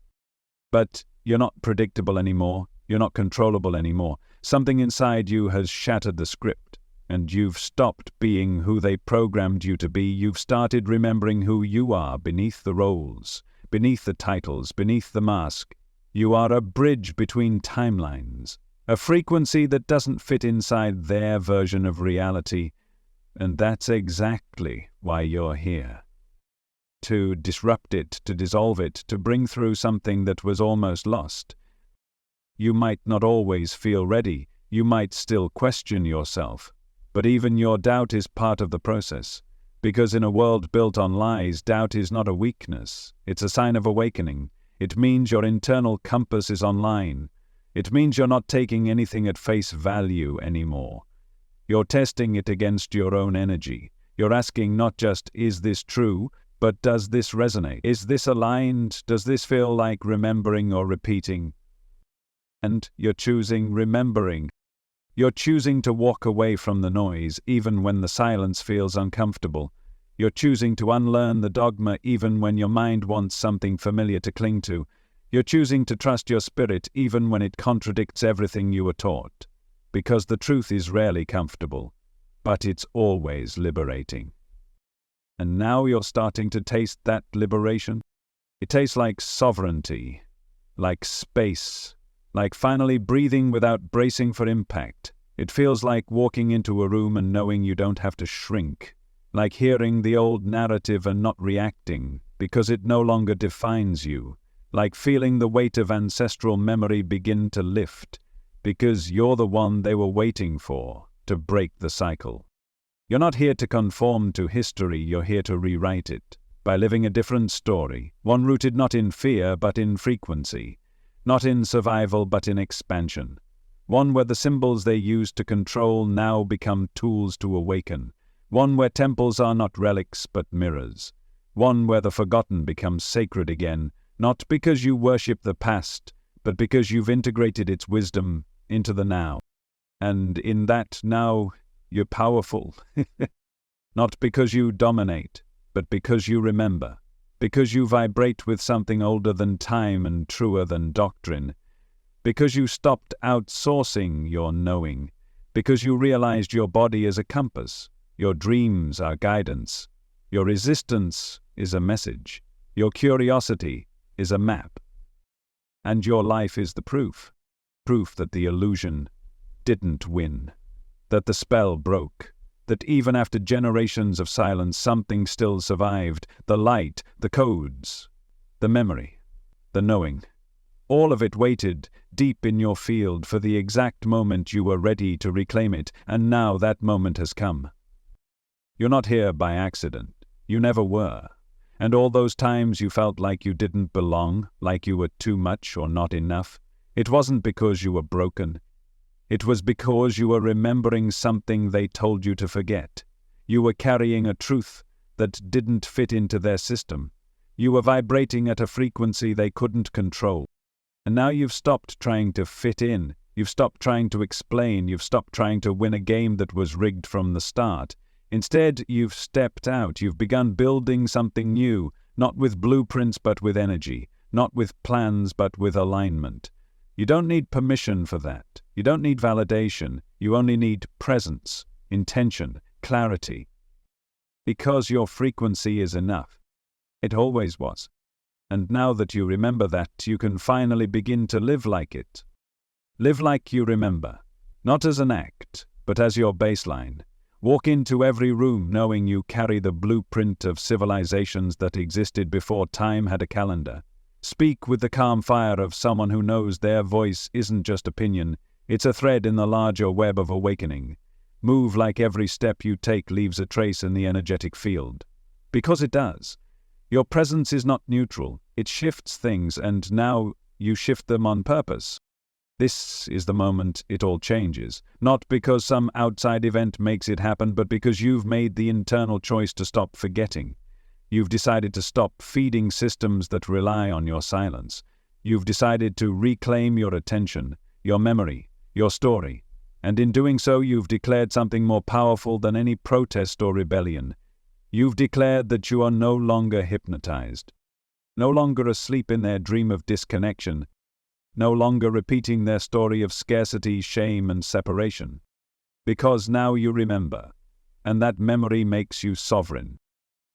But you're not predictable anymore. You're not controllable anymore. Something inside you has shattered the script. And you've stopped being who they programmed you to be. You've started remembering who you are beneath the roles, beneath the titles, beneath the mask. You are a bridge between timelines, a frequency that doesn't fit inside their version of reality. And that's exactly why you're here. To disrupt it, to dissolve it, to bring through something that was almost lost. You might not always feel ready. You might still question yourself. But even your doubt is part of the process, because in a world built on lies, doubt is not a weakness. It's a sign of awakening. It means your internal compass is online. It means you're not taking anything at face value anymore. You're testing it against your own energy. You're asking not just, is this true, but does this resonate? Is this aligned? Does this feel like remembering or repeating? And you're choosing remembering. You're choosing to walk away from the noise even when the silence feels uncomfortable. You're choosing to unlearn the dogma even when your mind wants something familiar to cling to. You're choosing to trust your spirit even when it contradicts everything you were taught. Because the truth is rarely comfortable, but it's always liberating. And now you're starting to taste that liberation. It tastes like sovereignty, like space, like finally breathing without bracing for impact. It feels like walking into a room and knowing you don't have to shrink, like hearing the old narrative and not reacting because it no longer defines you, like feeling the weight of ancestral memory begin to lift because you're the one they were waiting for to break the cycle. You're not here to conform to history, you're here to rewrite it by living a different story, one rooted not in fear but in frequency. Not in survival, but in expansion. One where the symbols they used to control now become tools to awaken. One where temples are not relics but mirrors. One where the forgotten becomes sacred again, not because you worship the past, but because you've integrated its wisdom into the now. And in that now, you're powerful. Not because you dominate, but because you remember. Because you vibrate with something older than time and truer than doctrine. Because you stopped outsourcing your knowing. Because you realized your body is a compass. Your dreams are guidance. Your resistance is a message. Your curiosity is a map. And your life is the proof. Proof that the illusion didn't win. That the spell broke. That even after generations of silence, something still survived. The light, the codes, the memory, the knowing. All of it waited deep in your field for the exact moment you were ready to reclaim it, and now that moment has come. You're not here by accident. You never were. And all those times you felt like you didn't belong, like you were too much or not enough, it wasn't because you were broken. It was because you were remembering something they told you to forget. You were carrying a truth that didn't fit into their system. You were vibrating at a frequency they couldn't control. And now you've stopped trying to fit in. You've stopped trying to explain. You've stopped trying to win a game that was rigged from the start. Instead, you've stepped out. You've begun building something new, not with blueprints but with energy, not with plans but with alignment. You don't need permission for that. You don't need validation. You only need presence, intention, clarity. Because your frequency is enough. It always was. And now that you remember that, you can finally begin to live like it. Live like you remember, not as an act, but as your baseline. Walk into every room knowing you carry the blueprint of civilizations that existed before time had a calendar. Speak with the calm fire of someone who knows their voice isn't just opinion, it's a thread in the larger web of awakening. Move like every step you take leaves a trace in the energetic field. Because it does. Your presence is not neutral, it shifts things, and now you shift them on purpose. This is the moment it all changes, not because some outside event makes it happen, but because you've made the internal choice to stop forgetting. You've decided to stop feeding systems that rely on your silence. You've decided to reclaim your attention, your memory, your story, and in doing so you've declared something more powerful than any protest or rebellion. You've declared that you are no longer hypnotized, no longer asleep in their dream of disconnection, no longer repeating their story of scarcity, shame, and separation. Because now you remember, and that memory makes you sovereign.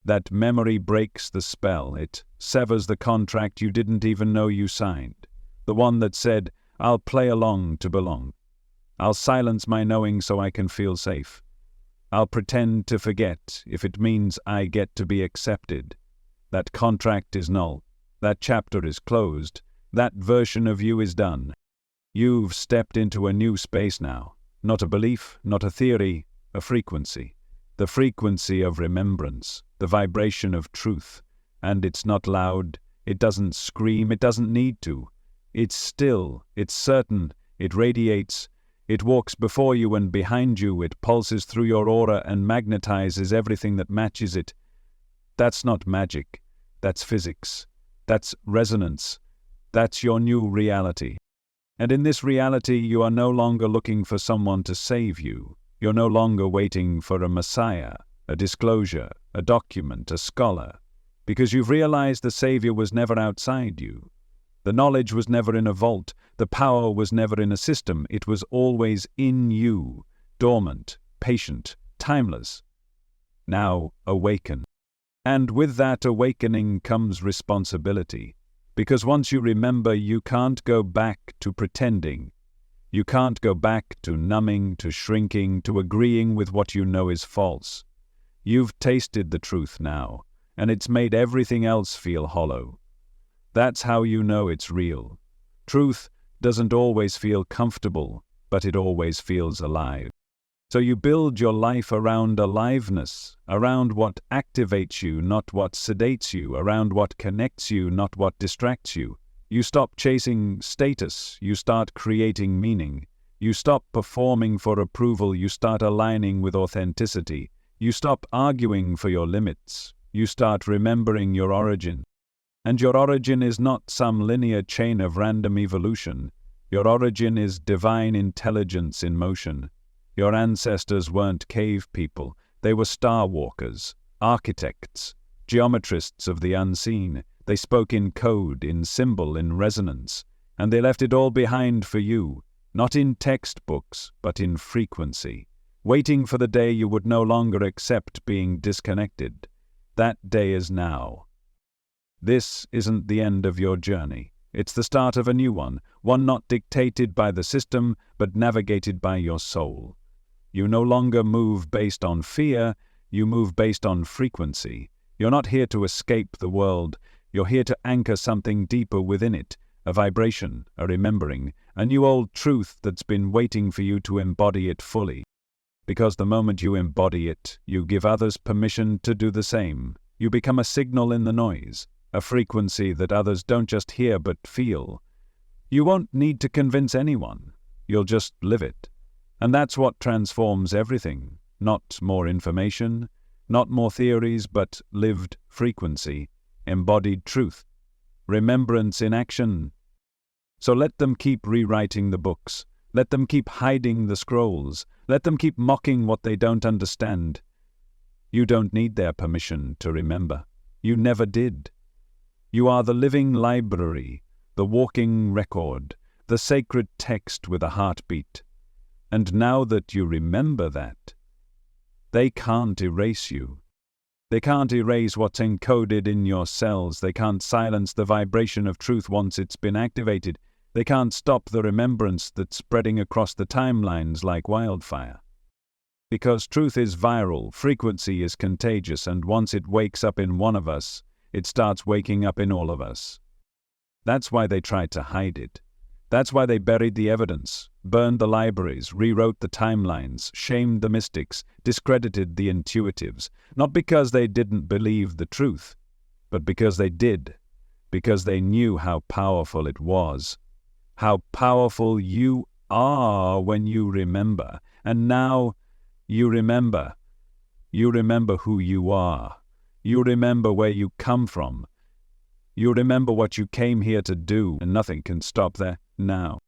That memory breaks the spell. It severs the contract you didn't even know you signed. The one that said, I'll play along to belong. I'll silence my knowing so I can feel safe. I'll pretend to forget if it means I get to be accepted. That contract is null. That chapter is closed. That version of you is done. You've stepped into a new space now. Not a belief, not a theory, a frequency. The frequency of remembrance, the vibration of truth. And it's not loud, it doesn't scream, it doesn't need to. It's still, it's certain, it radiates, it walks before you and behind you, it pulses through your aura and magnetizes everything that matches it. That's not magic, that's physics, that's resonance, that's your new reality. And in this reality you are no longer looking for someone to save you. You're no longer waiting for a messiah, a disclosure, a document, a scholar, because you've realized the Savior was never outside you. The knowledge was never in a vault, the power was never in a system, it was always in you, dormant, patient, timeless. Now awaken. And with that awakening comes responsibility, because once you remember, you can't go back to pretending. You can't go back to numbing, to shrinking, to agreeing with what you know is false. You've tasted the truth now, and it's made everything else feel hollow. That's how you know it's real. Truth doesn't always feel comfortable, but it always feels alive. So you build your life around aliveness, around what activates you, not what sedates you, around what connects you, not what distracts you. You stop chasing status, you start creating meaning. You stop performing for approval, you start aligning with authenticity. You stop arguing for your limits. You start remembering your origin. And your origin is not some linear chain of random evolution. Your origin is divine intelligence in motion. Your ancestors weren't cave people. They were star walkers, architects, geometrists of the unseen. They spoke in code, in symbol, in resonance. And they left it all behind for you, not in textbooks, but in frequency, waiting for the day you would no longer accept being disconnected. That day is now. This isn't the end of your journey. It's the start of a new one not dictated by the system, but navigated by your soul. You no longer move based on fear, you move based on frequency. You're not here to escape the world, you're here to anchor something deeper within it, a vibration, a remembering, a new old truth that's been waiting for you to embody it fully. Because the moment you embody it, you give others permission to do the same. You become a signal in the noise, a frequency that others don't just hear but feel. You won't need to convince anyone. You'll just live it. And that's what transforms everything. Not more information, not more theories, but lived frequency, embodied truth, remembrance in action. So let them keep rewriting the books. Let them keep hiding the scrolls. Let them keep mocking what they don't understand. You don't need their permission to remember. You never did. You are the living library, the walking record, the sacred text with a heartbeat. And now that you remember that, they can't erase you. They can't erase what's encoded in your cells. They can't silence the vibration of truth once it's been activated. They can't stop the remembrance that's spreading across the timelines like wildfire. Because truth is viral, frequency is contagious, and once it wakes up in one of us, it starts waking up in all of us. That's why they tried to hide it. That's why they buried the evidence, burned the libraries, rewrote the timelines, shamed the mystics, discredited the intuitives, not because they didn't believe the truth, but because they did, because they knew how powerful it was, how powerful you are when you remember. And now you remember. You remember who you are. You remember where you come from. You remember what you came here to do, and nothing can stop that now.